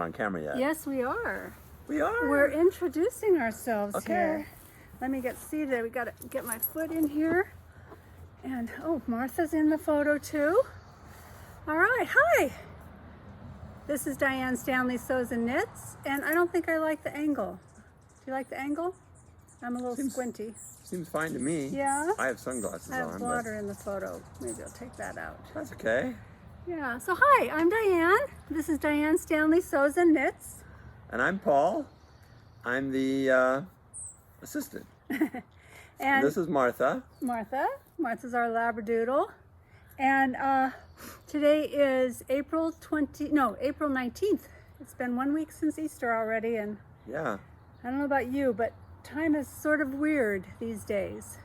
not on camera yet. Yes, we are. We are. We're introducing ourselves Okay. here. Let me get seated. We got to get my foot in here. And, oh, Martha's in the photo too. All right, hi. This is Diane Stanley Sews and Knits, and I don't think I like the angle. Do you like the angle? I'm a little squinty. Seems fine to me. Yeah? I have sunglasses I have on. water in the photo. Maybe I'll take that out. That's okay. Yeah, so hi, I'm Diane. This is Diane Stanley Sews and Knits. And I'm Paul. I'm the assistant. And this is Martha. Martha's our Labradoodle. And today is April 19th. It's been 1 week since Easter already, and Yeah. I don't know about you, but time is sort of weird these days.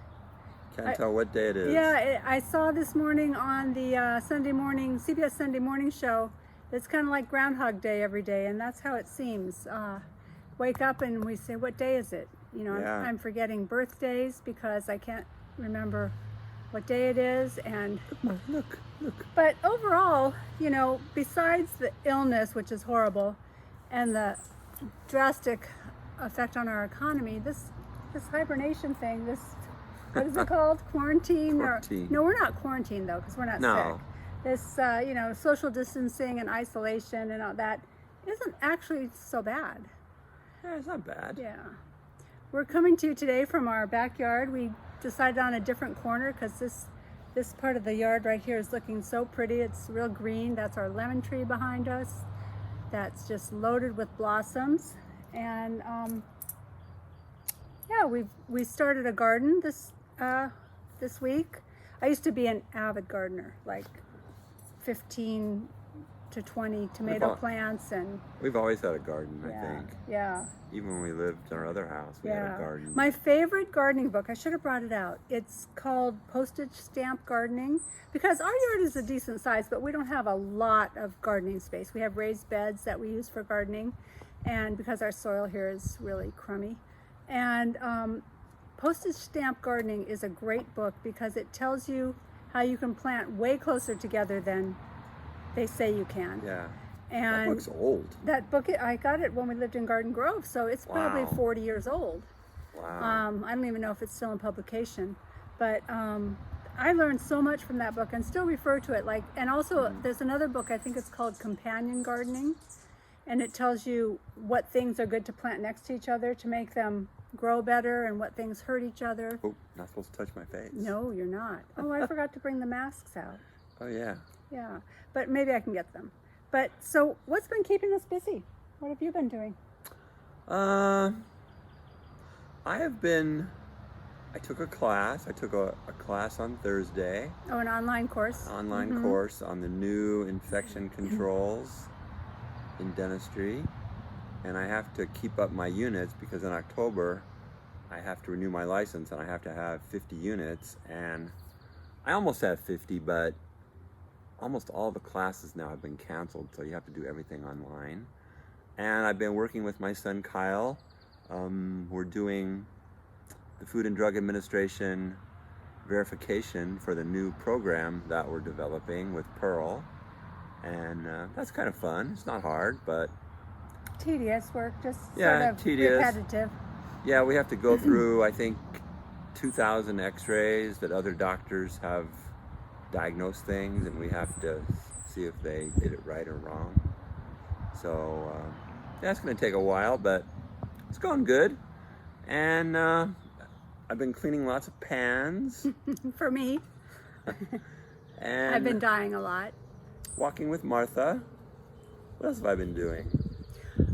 Can't tell what day it is. Yeah, I saw this morning on the CBS Sunday morning show, it's kind of like Groundhog Day every day, and that's how it seems. Wake up and we say, what day is it? You know, Yeah. I'm forgetting birthdays because I can't remember what day it is. And Look. but overall, you know, besides the illness, which is horrible, and the drastic effect on our economy, this hibernation thing, what is it called? Quarantine? Quarantine. No, we're not quarantined though, because we're not No. sick. This, you know, social distancing and isolation and all that isn't actually so bad. Yeah, it's not bad. Yeah. We're coming to you today from our backyard. We decided on a different corner because this part of the yard right here is looking so pretty. It's real green. That's our lemon tree behind us. That's just loaded with blossoms. And yeah, we started a garden this week. I used to be an avid gardener, like 15 to 20 tomato plants, and We've always had a garden, yeah, I think. yeah. Even when we lived in our other house, we had a garden. My favorite gardening book, I should have brought it out. It's called Postage Stamp Gardening, because our yard is a decent size, but we don't have a lot of gardening space. We have raised beds that we use for gardening, and because our soil here is really crummy. And Postage Stamp Gardening is a great book because it tells you how you can plant way closer together than they say you can. Yeah. And that book's old. that book, I got it when we lived in Garden Grove, so it's probably Wow. 40 years old. Wow. I don't even know if it's still in publication, but I learned so much from that book and still refer to it. And also there's another book, I think it's called Companion Gardening, and it tells you what things are good to plant next to each other to make them grow better and what things hurt each other. Oh, not supposed to touch my face. No, you're not. Oh, I forgot to bring the masks out. Oh, yeah. Yeah, but maybe I can get them. But so what's been keeping us busy? What have you been doing? I took a class. I took a class on Thursday. Oh, an online course? Online course on the new infection controls in dentistry. And I have to keep up my units because in October I have to renew my license and I have to have 50 units. And I almost have 50, but almost all the classes now have been canceled, so you have to do everything online. And I've been working with my son Kyle. We're doing the Food and Drug Administration verification for the new program that we're developing with Pearl. And that's kind of fun. It's not hard, but Tedious work, just yeah, sort of tedious. repetitive. Yeah, we have to go through, I think, 2,000 x-rays that other doctors have diagnosed things, and we have to see if they did it right or wrong. So that's going to take a while, but it's going good. And I've been cleaning lots of pans. For me, And I've been dying a lot. walking with Martha. What else have I been doing?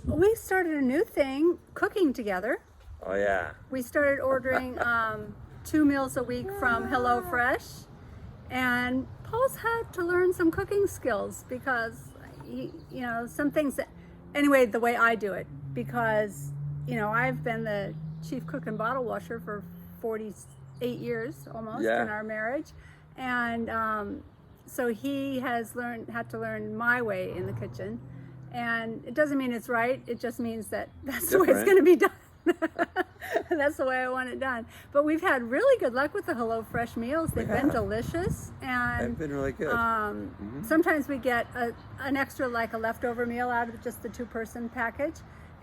We started a new thing, cooking together. Oh yeah. We started ordering 2 meals a week from HelloFresh, and Paul's had to learn some cooking skills because, you know, some things that, anyway, the way I do it, because, you know, I've been the chief cook and bottle washer for 48 years almost in our marriage, and so he has had to learn my way in the kitchen. And it doesn't mean it's right, it just means that that's the way it's going to be done. That's the way I want it done. But we've had really good luck with the HelloFresh meals. They've been delicious, and They've been really good. Sometimes we get an extra, like a leftover meal out of just the 2-person package,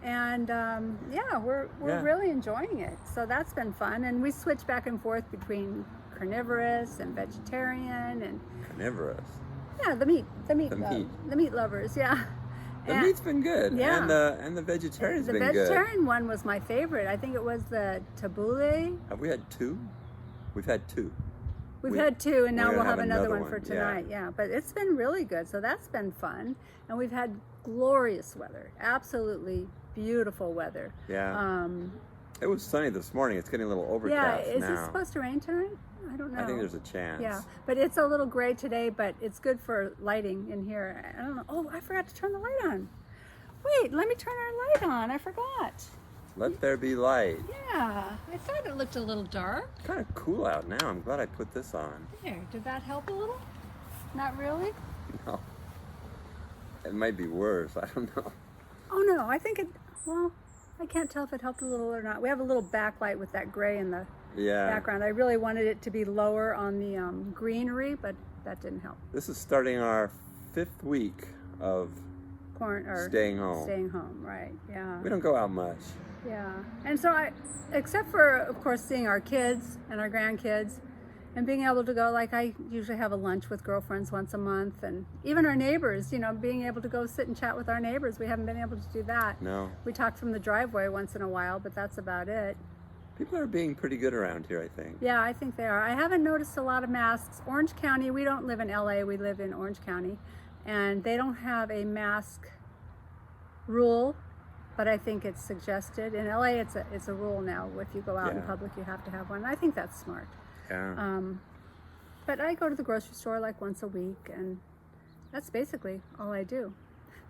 and we're really enjoying it. So that's been fun, and we switch back and forth between carnivorous and vegetarian and Carnivorous. yeah, the meat lovers, yeah. The meat's been good, yeah. and the vegetarian's the been good. The vegetarian one was my favorite. I think it was the tabbouleh. Have we had 2? We've had 2. We've had 2, and now we're we'll gonna have have another another one for one, tonight. Yeah, but it's been really good, so that's been fun. And we've had glorious weather, absolutely beautiful weather. Yeah. It was sunny this morning. It's getting a little overcast now. Yeah, is now. it supposed to rain tonight? I don't know. I think there's a chance. Yeah, but it's a little gray today, but it's good for lighting in here. I don't know. Oh, I forgot to turn the light on. Wait, let me turn our light on. I forgot. Let there be light. Yeah, I thought it looked a little dark. It's kind of cool out now. I'm glad I put this on. There, did that help a little? Not really? No. It might be worse. I don't know. Oh no, I think well, I can't tell if it helped a little or not. We have a little backlight with that gray in the background. I really wanted it to be lower on the greenery, but that didn't help. This is starting our 5th week of staying home. Staying home, right, yeah. We don't go out much. Yeah, and so except for, of course, seeing our kids and our grandkids and being able to go, like I usually have a lunch with girlfriends once a month, and even our neighbors, being able to go sit and chat with our neighbors. We haven't been able to do that. No. We talk from the driveway once in a while, but that's about it. People are being pretty good around here, I think. Yeah, I think they are. I haven't noticed a lot of masks. Orange County, we don't live in LA, we live in Orange County, and they don't have a mask rule, but I think it's suggested. In LA, it's a rule now. If you go out in public, you have to have one. I think that's smart. Yeah. But I go to the grocery store like once a week, and that's basically all I do.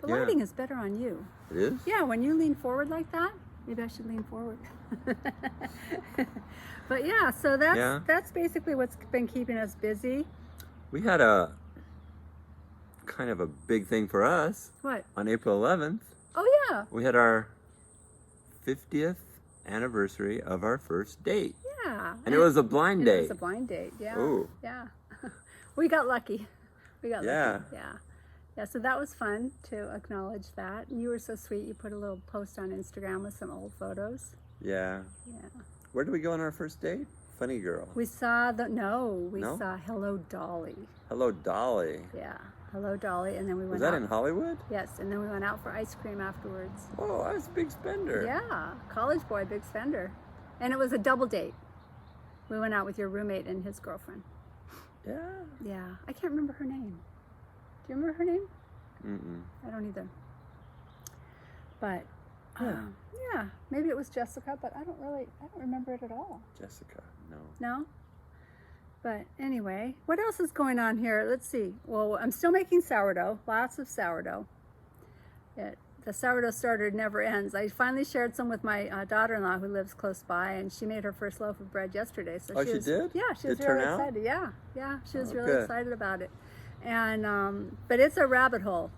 The lighting is better on you. It is? Yeah, when you lean forward like that, maybe I should lean forward. But yeah, so that's basically what's been keeping us busy. We had a kind of a big thing for us. What? On April 11th. Oh yeah. We had our 50th anniversary of our first date. Yeah. And it was a blind date. It was a blind date, yeah. Ooh. Yeah. We got lucky. Yeah. Lucky. Yeah, so that was fun to acknowledge that. And you were so sweet. You put a little post on Instagram with some old photos. Yeah. Where did we go on our first date? Funny Girl. We saw saw Hello Dolly. Hello Dolly. Yeah. Hello Dolly, and then we went Was that in Hollywood? Yes, and then we went out for ice cream afterwards. Oh, I was a big spender. Yeah, college boy, big spender. And it was a double date. We went out with your roommate and his girlfriend. Yeah. Yeah, I can't remember her name. Do you remember her name? Mm-mm. I don't either. But, yeah, maybe it was Jessica, but I don't remember it at all. Jessica, no. No? But anyway, what else is going on here? Let's see. Well, I'm still making sourdough, lots of sourdough. The sourdough starter never ends. I finally shared some with my daughter-in-law who lives close by, and she made her first loaf of bread yesterday. So she did? Yeah, she was Did it turn really out? excited. Yeah, she was really good. excited about it. And but it's a rabbit hole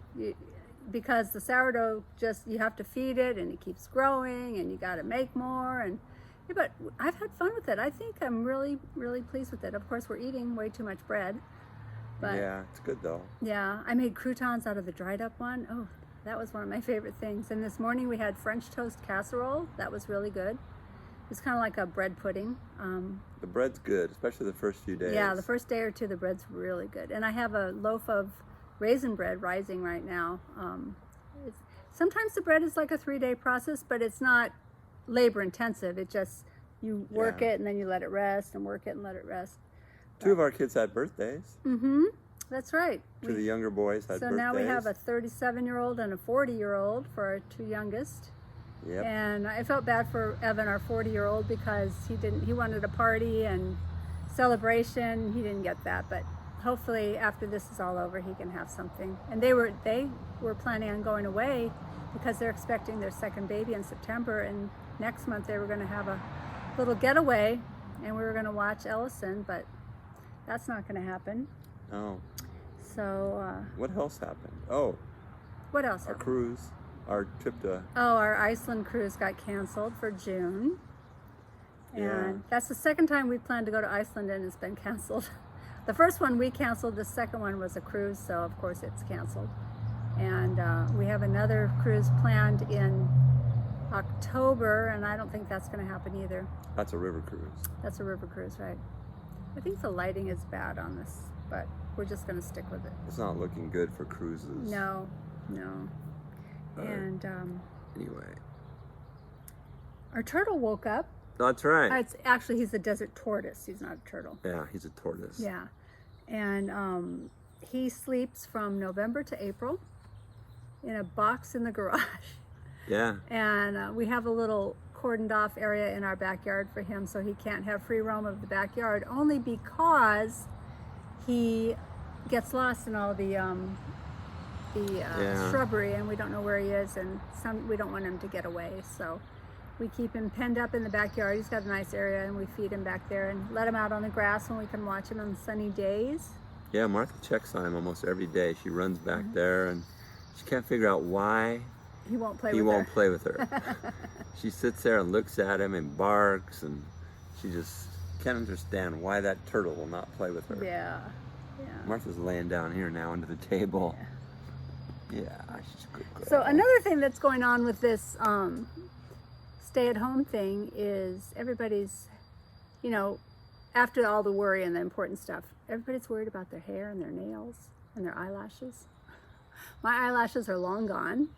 because the sourdough you have to feed it, and it keeps growing, and you got to make more. But I've had fun with it. I think I'm really, really pleased with it. Of course, we're eating way too much bread. But yeah, it's good though. Yeah, I made croutons out of the dried up one. Oh, that was one of my favorite things. And this morning we had French toast casserole. That was really good. It's kind of like a bread pudding. The bread's good, especially the first few days. Yeah, the first day or two, the bread's really good. And I have a loaf of raisin bread rising right now. Sometimes the bread is like a 3-day process, but it's not labor intensive. It just, you work it and then you let it rest and work it and let it rest. Two of our kids had birthdays. Mm-hmm. That's right. Two of the younger boys had birthdays. So now we have a 37-year-old and a 40-year-old for our two youngest. Yep. And I felt bad for Evan, our 40-year-old, because he wanted a party and celebration. He didn't get that, but hopefully after this is all over, he can have something. And they were planning on going away because they're expecting their second baby in September, and next month they were going to have a little getaway, and we were going to watch Ellison, but that's not going to happen. No. So what else happened? Oh, what else our happened? cruise, our trip to our Iceland cruise got canceled for June. And that's the second time we planned to go to Iceland and it's been canceled. The first one we canceled, the second one was a cruise, so of course it's canceled. And we have another cruise planned in October, and I don't think that's going to happen either. That's a river cruise. That's a river cruise, right? I think the lighting is bad on this, but we're just going to stick with it. It's not looking good for cruises. No. And anyway, our turtle woke up. That's right. It's actually, he's a desert tortoise. He's not a turtle. Yeah, he's a tortoise. Yeah. And he sleeps from November to April in a box in the garage. Yeah. And we have a little cordoned off area in our backyard for him, so he can't have free roam of the backyard, only because he gets lost in all the shrubbery, and we don't know where he is, and we don't want him to get away, so we keep him penned up in the backyard. He's got a nice area, and we feed him back there and let him out on the grass when we can watch him on sunny days. Yeah, Martha checks on him almost every day. She runs back there, and she can't figure out why he won't play with her. She sits there and looks at him and barks, and she just can't understand why that turtle will not play with her. Yeah. Martha's laying down here now under the table. Yeah, she's a good girl. So another thing that's going on with this stay-at-home thing is everybody's, after all the worry and the important stuff, everybody's worried about their hair and their nails and their eyelashes. My eyelashes are long gone.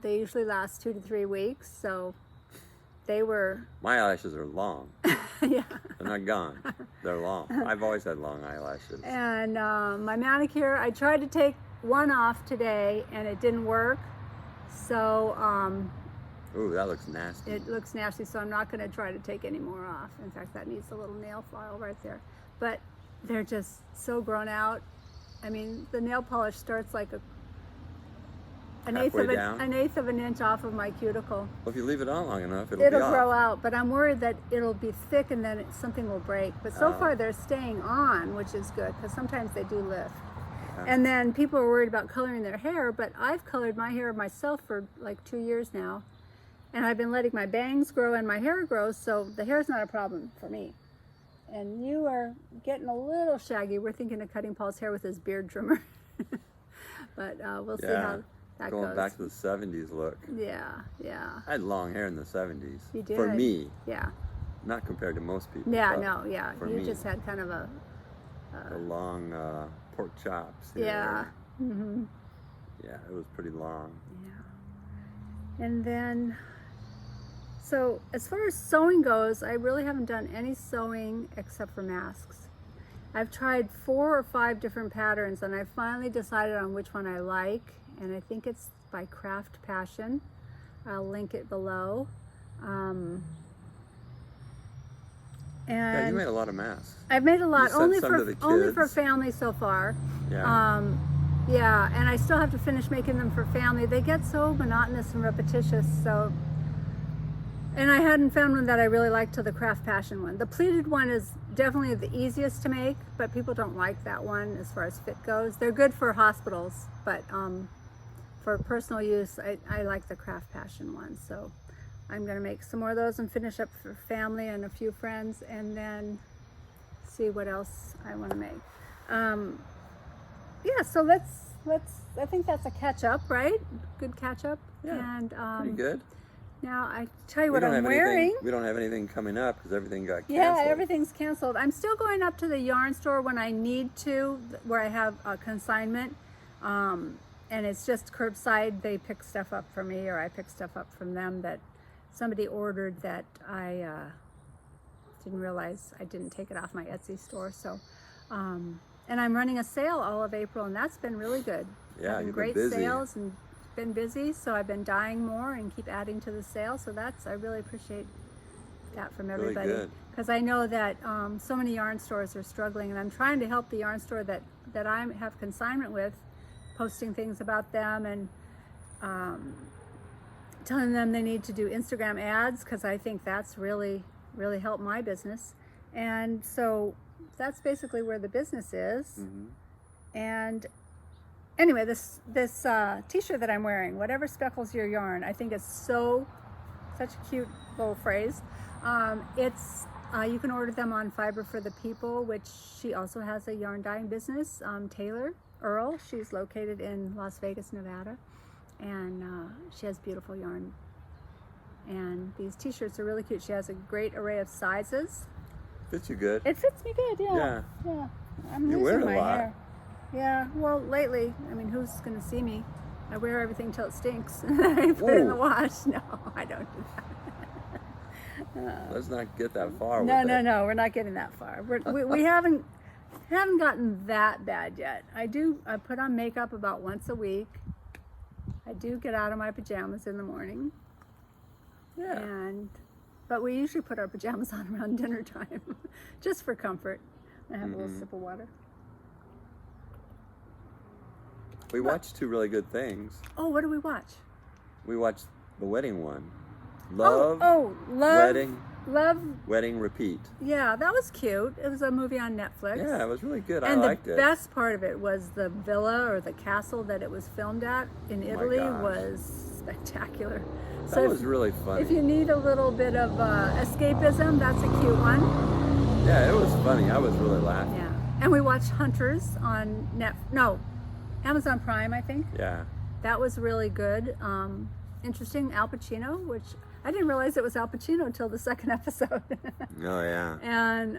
They usually last 2 to 3 weeks, so they were... My eyelashes are long. Yeah. They're not gone. They're long. I've always had long eyelashes. And my manicure, I tried to take one off today, and it didn't work. So... Ooh, that looks nasty. It looks nasty, so I'm not going to try to take any more off. In fact, that needs a little nail file right there. But they're just so grown out. I mean, the nail polish starts like an eighth of an inch off of my cuticle. Well, if you leave it on long enough, it'll grow out. But I'm worried that it'll be thick and then something will break. But so far, they're staying on, which is good, because sometimes they do lift. Yeah. And then people are worried about coloring their hair, but I've colored my hair myself for like 2 years now. And I've been letting my bangs grow and my hair grow, so the hair's not a problem for me. And you are getting a little shaggy. We're thinking of cutting Paul's hair with his beard trimmer. But we'll see how that goes. Going back to the 70s look. Yeah. I had long hair in the 70s. You did? For me. Yeah. Not compared to most people. Yeah, no, yeah. You me. Just had kind of a long pork chops. Yeah. Mm-hmm. Yeah, it was pretty long. Yeah. And then... So as far as sewing goes, I really haven't done any sewing except for masks. I've tried 4 or 5 different patterns, and I finally decided on which one I like, and I think it's by Craft Passion. I'll link it below. And yeah, you made a lot of masks. I've made a lot, only for family so far. Yeah. Yeah, and I still have to finish making them for family. They get so monotonous and repetitious, so... And I hadn't found one that I really liked till the Craft Passion one. The pleated one is definitely the easiest to make, but people don't like that one as far as fit goes. They're good for hospitals, but for personal use, I like the Craft Passion one. So I'm going to make some more of those and finish up for family and a few friends, and then see what else I want to make. Yeah, so let's. I think that's a catch up, right? Good catch up. Yeah, and pretty good. Now I tell you what I'm wearing. We don't have anything coming up because everything got canceled. Yeah, everything's canceled. I'm still going up to the yarn store when I need to, where I have a consignment, and it's just curbside. They pick stuff up for me, or I pick stuff up from them that somebody ordered that I didn't realize I didn't take it off my Etsy store. So, and I'm running a sale all of April, and that's been really good. Yeah, you've great been busy. Sales and been busy, so I've been dyeing more and keep adding to the sale. So I really appreciate that from everybody, because I know that so many yarn stores are struggling, and I'm trying to help the yarn store that I have consignment with, posting things about them and telling them they need to do Instagram ads, because I think that's really helped my business. And so that's basically where the business is. Mm-hmm. And anyway, this t-shirt that I'm wearing, whatever speckles your yarn, I think is such a cute little phrase. It's you can order them on Fiber for the People, which she also has a yarn dyeing business. Taylor Earl, she's located in Las Vegas, Nevada, and she has beautiful yarn. And these t-shirts are really cute. She has a great array of sizes. Fits you good. It fits me good, yeah. Yeah. I'm You losing wear it a my lot. hair. Yeah, well, lately, I mean, who's going to see me? I wear everything till it stinks. I put it in the Ooh. wash. No, I don't do that. Let's not get that far No, with it. no, we're not getting that far. We haven't gotten that bad yet. I put on makeup about once a week. I do get out of my pajamas in the morning. Yeah. But we usually put our pajamas on around dinner time, just for comfort. I have a little sip of water. We watched two really good things. Oh, what do we watch? We watched the wedding one. Love, Love, Wedding, Love. Wedding, Repeat. Yeah, that was cute. It was a movie on Netflix. Yeah, it was really good. I And liked the it. best part of it was the villa or the castle that it was filmed at in Italy gosh. was spectacular. That was really funny. If you need a little bit of escapism, that's a cute one. Yeah, it was funny. I was really laughing. Yeah, and we watched Hunters on Amazon Prime, I think. Yeah. That was really good. Interesting. Al Pacino, which I didn't realize it was Al Pacino until the second episode. Oh, yeah. And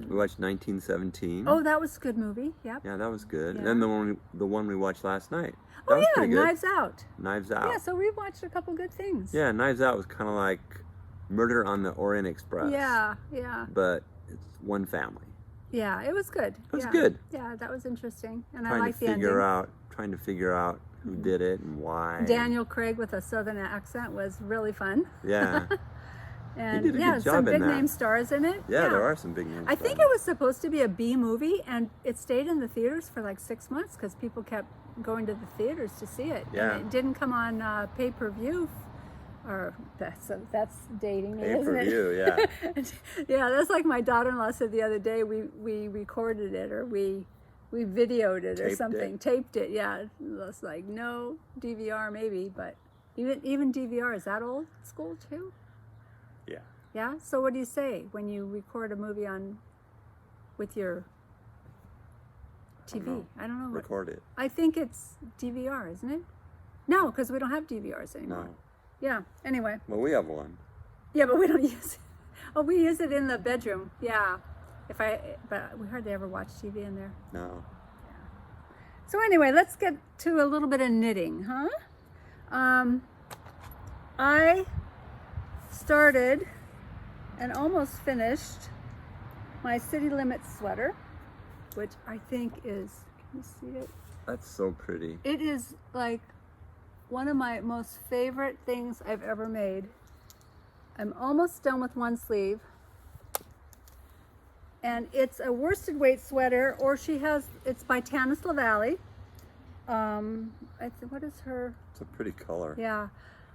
We watched 1917. oh, that was a good movie. Yep. Yeah, that was good. Yeah. And then the one we watched last night. That Oh was yeah, pretty good. Knives Out. Knives Out. Yeah, so we watched a couple good things. Yeah, Knives Out was kind of like Murder on the Orient Express. Yeah. But it's one family. Yeah, it was good. It was Yeah. good. Yeah, that was interesting, and I Trying liked to the ending. trying to figure out who did it and why. Daniel Craig with a southern accent was really fun. Yeah. And did a good some job in big that. name stars in it. Yeah, there are some big names. I think it was supposed to be a B movie, and it stayed in the theaters for like 6 months because people kept going to the theaters to see it. Yeah. And it didn't come on pay-per-view, or that's dating me, isn't it? Pay-per-view, yeah. Yeah, that's like my daughter-in-law said the other day. We recorded it, or we videoed it or Taped something, it. taped it. Yeah, it was like no DVR maybe, but even DVR, is that old school too? Yeah. Yeah. So what do you say when you record a movie with your TV? I don't know. Record it. I think it's DVR, isn't it? No, because we don't have DVRs anymore. No. Yeah. Anyway. Well, we have one. Yeah, but we don't use it. Oh, we use it in the bedroom. Yeah. But we hardly ever watch TV in there. No. So anyway, let's get to a little bit of knitting, huh? I started and almost finished my City Limits sweater, which I think is, can you see it? That's so pretty. It is like one of my most favorite things I've ever made. I'm almost done with one sleeve. And it's a worsted weight sweater, or it's by Tanis LaValle. What is her? It's a pretty color. Yeah.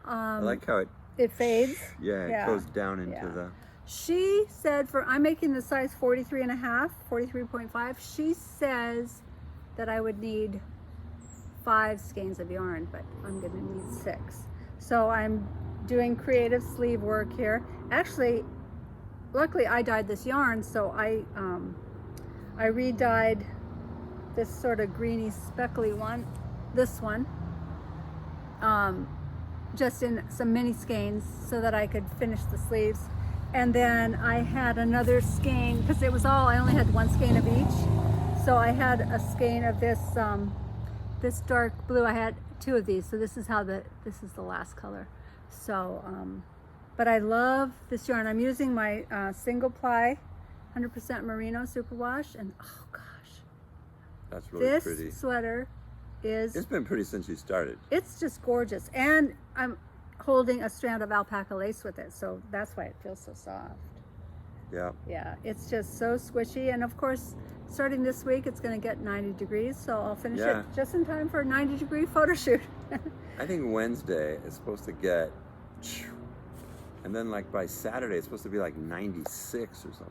I like how It fades. it goes down into the... She said I'm making the size 43 and a half, 43.5. She says that I would need 5 skeins of yarn, but I'm going to need 6. So I'm doing creative sleeve work here. Actually, luckily I dyed this yarn, so I re-dyed this sort of greeny speckly one, this one, just in some mini skeins so that I could finish the sleeves. And then I had another skein, because I only had 1 skein of each. So I had a skein of this this dark blue. I had 2 of these, so this is the last color. So, but I love this yarn. I'm using my single ply 100% merino superwash, and oh gosh, That's really this pretty. sweater is, It's been pretty since you started. it's just gorgeous. And I'm holding a strand of alpaca lace with it, so that's why it feels so soft. Yeah. Yeah, it's just so squishy. And of course, starting this week, it's going to get 90 degrees, so I'll finish it just in time for a 90-degree photo shoot. I think Wednesday is supposed to get... And then like by Saturday, it's supposed to be like 96 or something.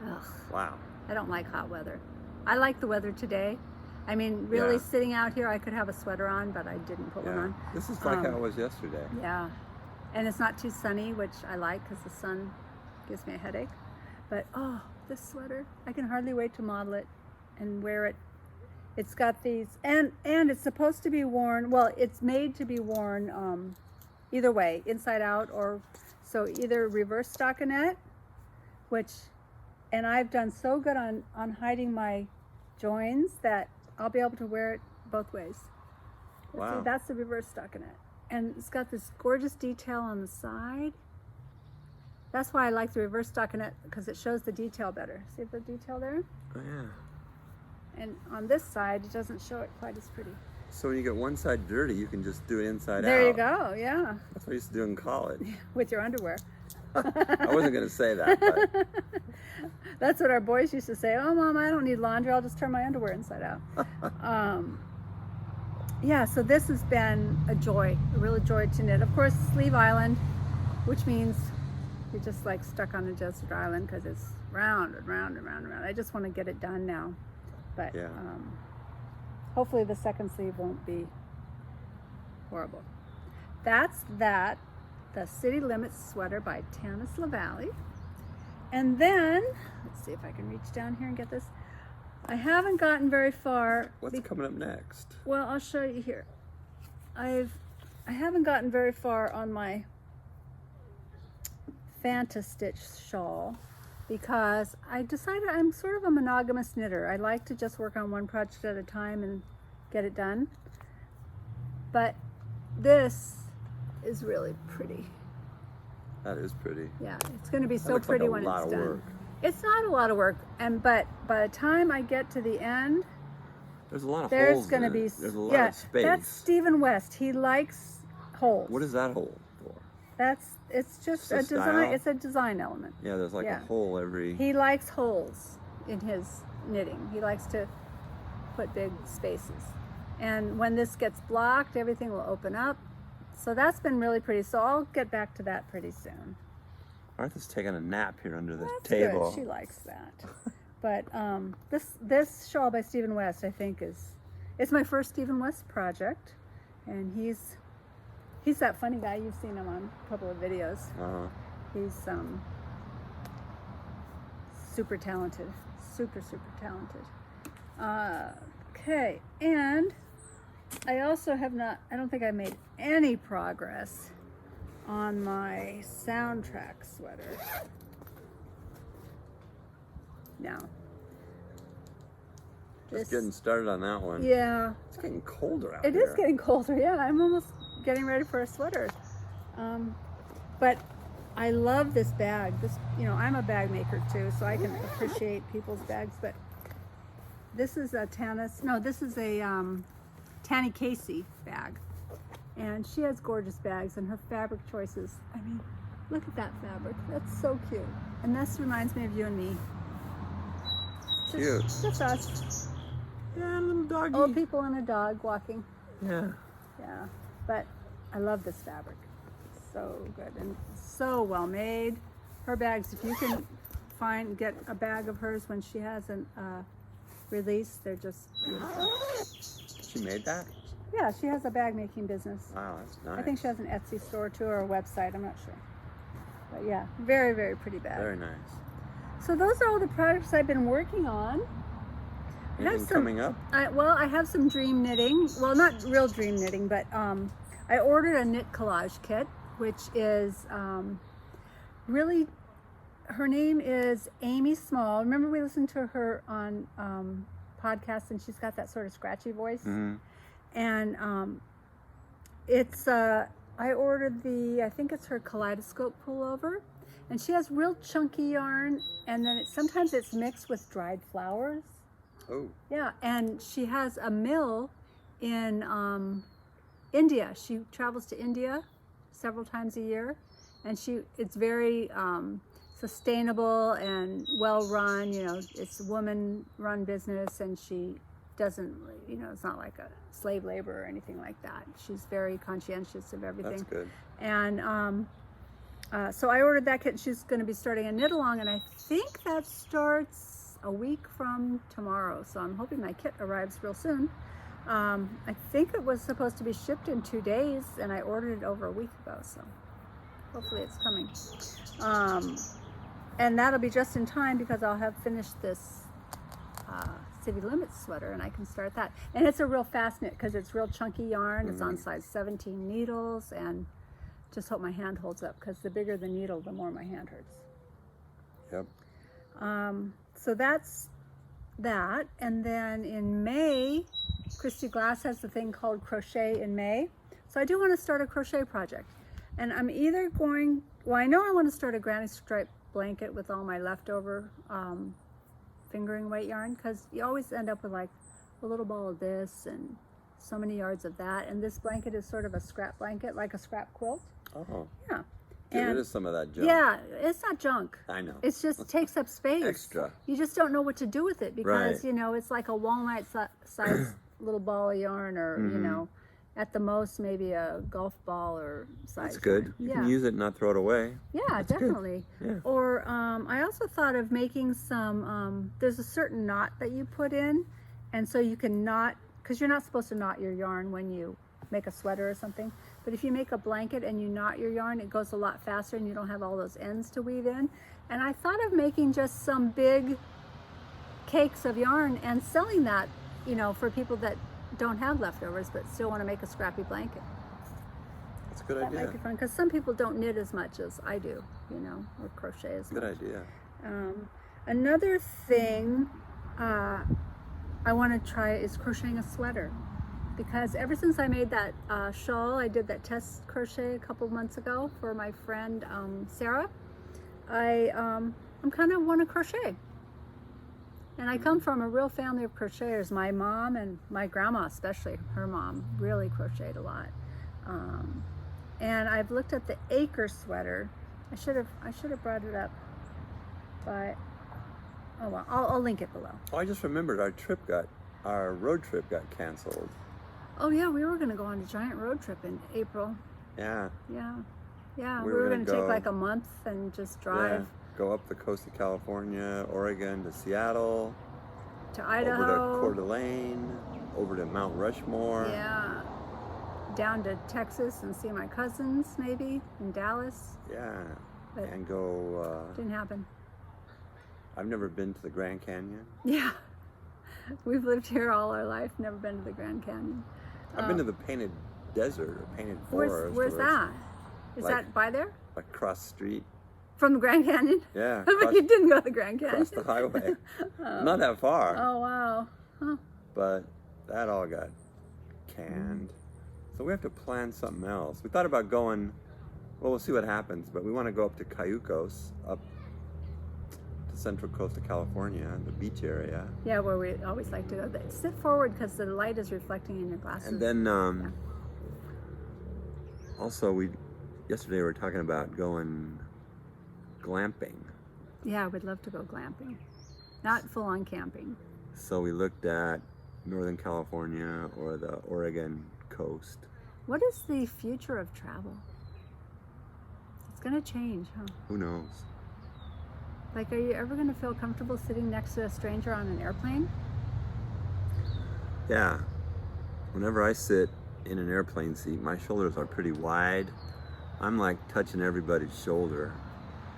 Ugh, Wow. I don't like hot weather. I like the weather today. I mean, really Yeah. sitting out here, I could have a sweater on, but I didn't put one Yeah. on. This is like how it was yesterday. Yeah, and it's not too sunny, which I like because the sun gives me a headache. But oh, this sweater, I can hardly wait to model it and wear it. It's got these, and it's supposed to be worn, well, it's made to be worn either way, inside out, or so either reverse stockinette, which, and I've done so good on hiding my joins that I'll be able to wear it both ways. Wow. See, that's the reverse stockinette. And it's got this gorgeous detail on the side. That's why I like the reverse stockinette, because it shows the detail better. See the detail there? Oh, yeah. And on this side, it doesn't show it quite as pretty. So when you get one side dirty, you can just do it inside out. There you go, yeah. That's what I used to do in college. With your underwear. I wasn't going to say that, but That's what our boys used to say. Oh, Mom, I don't need laundry. I'll just turn my underwear inside out. Yeah, so this has been a joy, a real joy to knit. Of course, Sleeve Island, which means you're just like stuck on a desert island because it's round and round and round and round. I just want to get it done now. But yeah. Hopefully the second sleeve won't be horrible. That's that, the City Limits sweater by Tanis LaValle. And then, let's see if I can reach down here and get this. I haven't gotten very far. What's coming up next? Well, I'll show you here. I haven't gotten very far on my Fantastitch Shawl because I decided I'm sort of a monogamous knitter. I like to just work on one project at a time and get it done. But this is really pretty. That is pretty. Yeah, it's going to be That so looks pretty like when it's done. work. It's not a lot of work, but by the time I get to the end, There's a lot of there's holes going to in be it. There's a lot of space. That's Stephen West. He likes holes. What is that hole for? It's just It's a a design. style? It's a design element. Yeah, there's like Yeah. a hole every. He likes holes in his knitting. He likes to put big spaces. And when this gets blocked, everything will open up. So that's been really pretty. So I'll get back to that pretty soon. Martha's taking a nap here under the That's table. good. She likes that. But this shawl by Stephen West, I think, it's my first Stephen West project, and he's that funny guy. You've seen him on a couple of videos. He's super talented, super talented. Okay, and I also have not. I don't think I made any progress on my soundtrack sweater. No. Just getting started on that one. Yeah. It's getting colder out It here. is getting colder, yeah. I'm almost getting ready for a sweater. But I love this bag. I'm a bag maker too, so I can appreciate people's bags. But this is a Tanny Casey bag. And she has gorgeous bags, and her fabric choices. I mean, look at that fabric. That's so cute. And this reminds me of you and me. Cute. Just us. Yeah, a little doggy. Old people and a dog walking. Yeah. Yeah. But I love this fabric. So good and so well made. Her bags, if you can get a bag of hers when she hasn't released, they're just beautiful. She made that? Yeah, she has a bag making business. Wow, that's nice. I think she has an Etsy store too, or a website, I'm not sure. But yeah, very, very pretty bag. Very nice. So those are all the projects I've been working on. Anything coming up? I have some dream knitting. Well, not real dream knitting, but I ordered a knit collage kit, which is really, her name is Amy Small. Remember we listened to her on podcast, and she's got that sort of scratchy voice. Mm-hmm. And I ordered I think it's her kaleidoscope pullover, and she has real chunky yarn, and then sometimes it's mixed with dried flowers. Oh. Yeah, and she has a mill in India. She travels to India several times a year, and it's very sustainable and well run. It's a woman-run business, and she doesn't, it's not like a slave labor or anything like that. She's very conscientious of everything. That's good. And so I ordered that kit. She's going to be starting a knit along, and I think that starts a week from tomorrow. So I'm hoping my kit arrives real soon. I think it was supposed to be shipped in 2 days, and I ordered it over a week ago. So hopefully it's coming. and that'll be just in time because I'll have finished this City Limits sweater and I can start that. And it's a real fast knit because it's real chunky yarn. It's on size 17 needles, and just hope my hand holds up because the bigger the needle, the more my hand hurts. Yep. So that's that. And then in May, Christy Glass has the thing called Crochet in May. So I do want to start a crochet project. And I'm either going, well, I know I want to start a granny stripe blanket with all my leftover fingering weight yarn, because you always end up with like a little ball of this and so many yards of that. And this blanket is sort of a scrap blanket, like a scrap quilt. Oh. Yeah. Get rid And of some of that junk. yeah, it's not junk. I know. It's just takes up space. Extra. You just don't know what to do with it because, Right. you know, it's like a walnut size little ball of yarn, or, you know, at the most maybe a golf ball or size. That's good. yarn. You Yeah. can use it and not throw it away. Yeah, definitely. Yeah. Or I also thought of making some, there's a certain knot that you put in, and so you can knot, because you're not supposed to knot your yarn when you make a sweater or something, but if you make a blanket and you knot your yarn, it goes a lot faster and you don't have all those ends to weave in. And I thought of making just some big cakes of yarn and selling that, you know, for people that don't have leftovers but still want to make a scrappy blanket. That's a good That might idea. be fun, because some people don't knit as much as I do, you know, or crochet as much. Good idea. Another thing I want to try is crocheting a sweater, because ever since I made that shawl, I did that test crochet a couple months ago for my friend Sarah. I'm kind of want to crochet. And I come from a real family of crocheters. My mom and my grandma, especially her mom, really crocheted a lot. And I've looked at the Acre Sweater. I should have brought it up, but oh well, I'll link it below. Oh, I just remembered our road trip got canceled. Oh yeah, we were going to go on a giant road trip in April. Yeah. Yeah, yeah. We We were were going to gonna take go- like a month and just Yeah. drive Go up the coast of California, Oregon to Seattle, to over Idaho. to Coeur d'Alene, over to Mount Rushmore. Yeah. Down to Texas and see my cousins maybe in Dallas. Yeah. But And go, didn't happen. I've never been to the Grand Canyon. Yeah. We've lived here all our life, never been to the Grand Canyon. I've been to the Painted Desert or Painted Forest. Where's where that? Is like- that by there? it's Across the street. From the Grand Canyon? Yeah. But you didn't go to the Grand Canyon. across the highway. Not that far. Oh wow. Huh. But that all got canned. So we have to plan something else. We thought about going, well, we'll see what happens, but we want to go up to Cayucos, up to Central Coast of California, the beach area. Yeah, where we always like to go. Sit forward because the light is reflecting in your glasses. And then also yesterday we were talking about going glamping. Yeah, I would love to go glamping. Not full on camping. So we looked at Northern California or the Oregon coast. What is the future of travel? It's gonna change, huh? Who knows? Like, are you ever gonna feel comfortable sitting next to a stranger on an airplane? Yeah. Whenever I sit in an airplane seat, my shoulders are pretty wide. I'm like touching everybody's shoulder.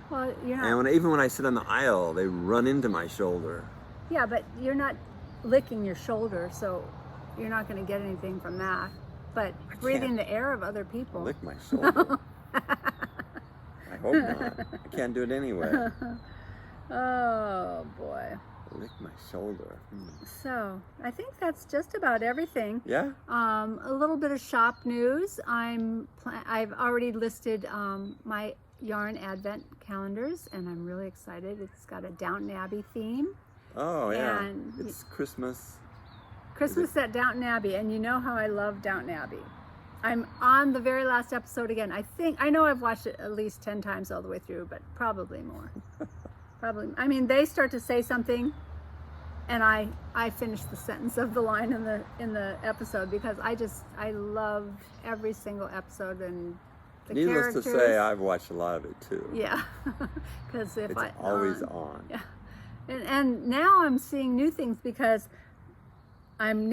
Well, you're not. And even when I sit on the aisle, they run into my shoulder. Yeah, but you're not licking your shoulder, so you're not gonna get anything from that. But breathing the air of other people. Lick my shoulder. I hope not. I can't do it anyway. Oh boy. Lick my shoulder. So I think that's just about everything. Yeah? A little bit of shop news. I've already listed my yarn advent calendars, and I'm really excited. It's got a Downton Abbey theme. Oh, yeah. And It's Christmas. Christmas at Downton Abbey, and you know how I love Downton Abbey. I'm on the very last episode again. I know I've watched it at least 10 times all the way through, but probably more. Probably. I mean, they start to say something, and I finish the sentence of the line in the episode, because I love every single episode and the Needless characters. to say, I've watched a lot of it too. Yeah, because if It's always on. Yeah, and now I'm seeing new things because I'm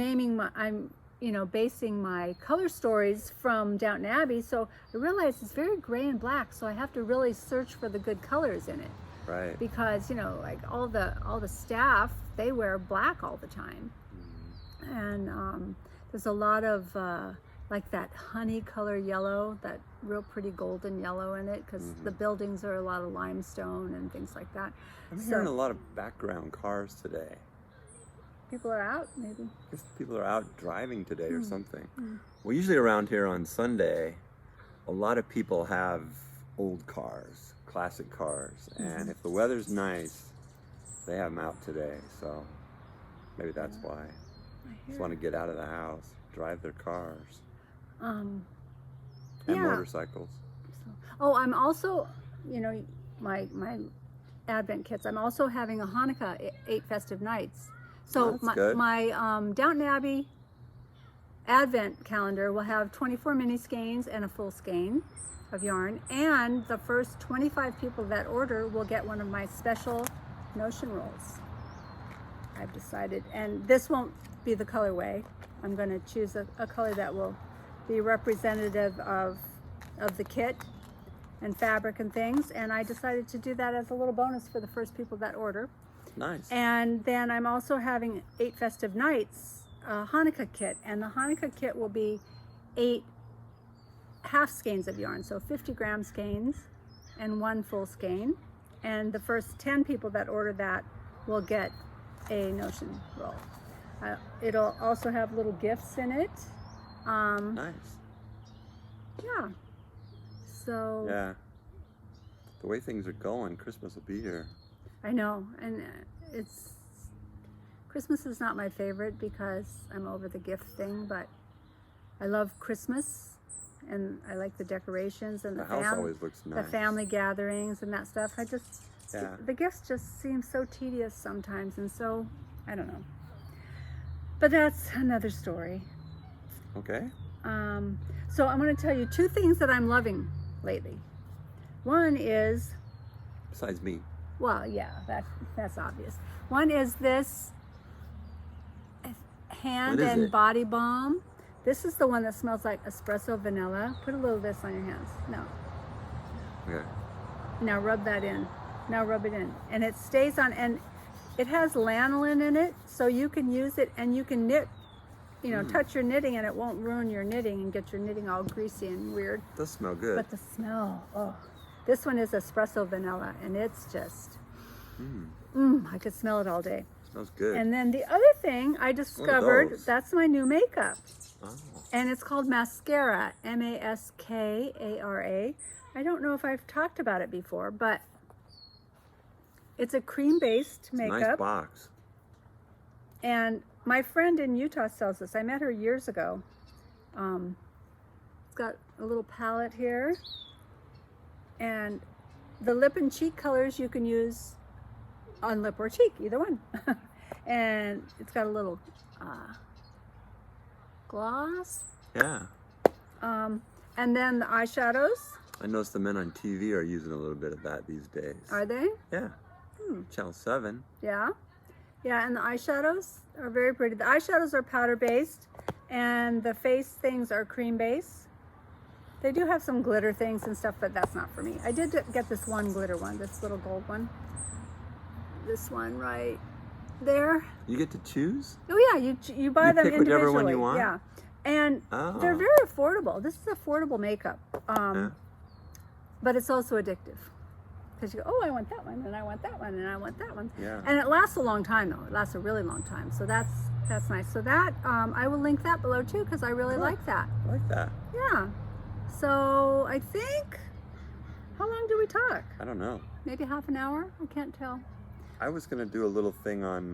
basing my color stories from Downton Abbey. So I realize it's very gray and black, so I have to really search for the good colors in it. Right. Because, you know, like all the staff, they wear black all the time. And there's a lot of like that honey color yellow, that real pretty golden yellow in it, because the buildings are a lot of limestone and things like that. I'm hearing a lot of background cars today. People are out, maybe. I guess people are out driving today or something. Well, usually around here on Sunday, a lot of people have old cars, classic cars, and if the weather's nice, they have them out today. So maybe that's why. Just want to get out of the house, drive their cars, and motorcycles. Oh, I'm also, you know, my Advent kits. I'm also having a Hanukkah 8 festive nights. So my Downton Abbey Advent calendar will have 24 mini skeins and a full skein of yarn, and the first 25 people that order will get one of my special notion rolls. I've decided, and this won't be the colorway. I'm going to choose a color that will be representative of the kit and fabric and things, and I decided to do that as a little bonus for the first people that order. Nice. And then I'm also having 8 festive nights Hanukkah kit, and the Hanukkah kit will be 8 half skeins of yarn, so 50-gram skeins and 1 full skein, and the first 10 people that order that will get a notion roll. It'll also have little gifts in it. Nice. Yeah. So. Yeah. The way things are going, Christmas will be here. I know, and Christmas is not my favorite because I'm over the gift thing, but I love Christmas, and I like the decorations and the house always looks nice. The family gatherings and that stuff. The gifts just seem so tedious sometimes, and so I don't know. But that's another story. Okay. So I'm going to tell you 2 things that I'm loving lately. One is, besides me. well, yeah, that's obvious. One is this hand and body balm. This is the one that smells like espresso vanilla. Put a little of this on your hands. No. Okay. Now rub that in. Now rub it in. And it stays on, and it has lanolin in it, so you can use it and you can knit, you know, touch your knitting, and it won't ruin your knitting and get your knitting all greasy and weird. It does smell good. But the smell, oh. This one is espresso vanilla, and it's just, I could smell it all day. Smells good. And then the other thing I discovered, that's my new makeup. Oh. And it's called Maskara, Maskara. I don't know if I've talked about it before, but it's a cream-based makeup. Nice box. And my friend in Utah sells this. I met her years ago. It's got a little palette here. And the lip and cheek colors you can use on lip or cheek, either one. And it's got a little gloss. Yeah. And then the eyeshadows. I noticed the men on TV are using a little bit of that these days. Are they? Yeah. Channel 7. Yeah. Yeah, and the eyeshadows are very pretty. The eyeshadows are powder-based, and the face things are cream-based. They do have some glitter things and stuff, but that's not for me. I did get this one glitter one, this little gold one. This one right there. You get to choose? Oh yeah, you buy them pick individually. whichever one you want? Yeah, and they're very affordable. This is affordable makeup, but it's also addictive because you go, oh, I want that one, and I want that one, and I want that one. Yeah. And it lasts a long time though. It lasts a really long time. So that's nice. So that I will link that below too because I really like that. I like that. Yeah. So I think, how long do we talk? I don't know. Maybe half an hour? I can't tell. I was going to do a little thing on...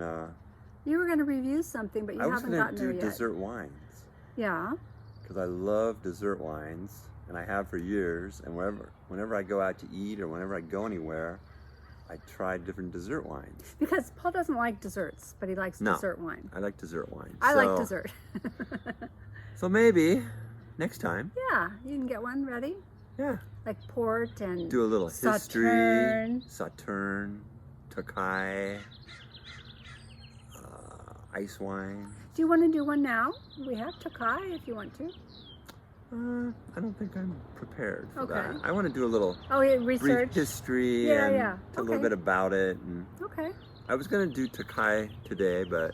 you were going to review something, but you haven't gotten there yet. I was going to do dessert wines. Yeah. Because I love dessert wines, and I have for years, and whenever I go out to eat or whenever I go anywhere, I try different dessert wines. Because Paul doesn't like desserts, but he likes dessert wine. I like dessert wine. I like dessert. So maybe... next time. Yeah, you can get one ready. Yeah. Like port and do a little history, Sauterne, Tokai, ice wine. Do you want to do one now? We have Tokai if you want to. I don't think I'm prepared for Okay. that. I want to do a little Oh, yeah, brief research. history Yeah, and yeah. a little Okay. bit about it. And Okay. I was going to do Takai today, but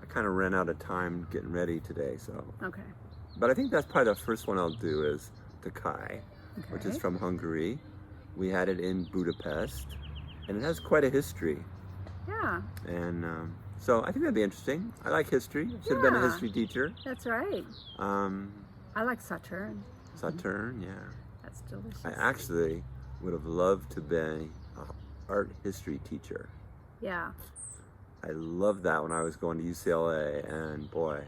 I kind of ran out of time getting ready today. So, Okay. but I think that's probably the first one I'll do is Takai, which is Okay. from Hungary. We had it in Budapest, and it has quite a history. Yeah, And so I think that'd be interesting. I like history. I should have been a Yeah. history teacher. that's right. Um, I like Saturn. Saturn, yeah. That's delicious. I actually would have loved to be an art history teacher. Yeah. I loved that when I was going to UCLA, and boy,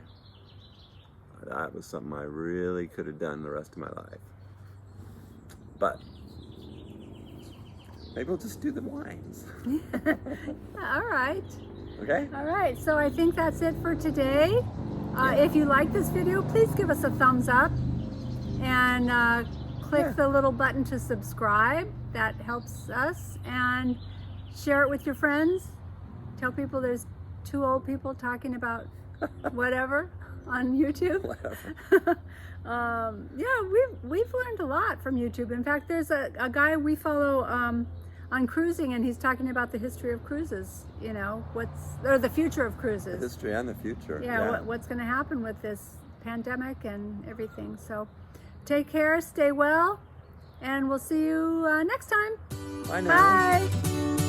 that was something I really could have done the rest of my life. But maybe we'll just do the wines. All right. Okay? All right. So I think that's it for today. If you like this video, please give us a thumbs up and click the little button to subscribe. That helps us. And share it with your friends. Tell people there's two old people talking about whatever on YouTube. Whatever. Yeah, we've learned a lot from YouTube. In fact, there's a guy we follow on cruising, and he's talking about the history of cruises. You know, or the future of cruises. History and the future. Yeah, what's going to happen with this pandemic and everything. So, take care, stay well, and we'll see you next time. Bye now. Bye.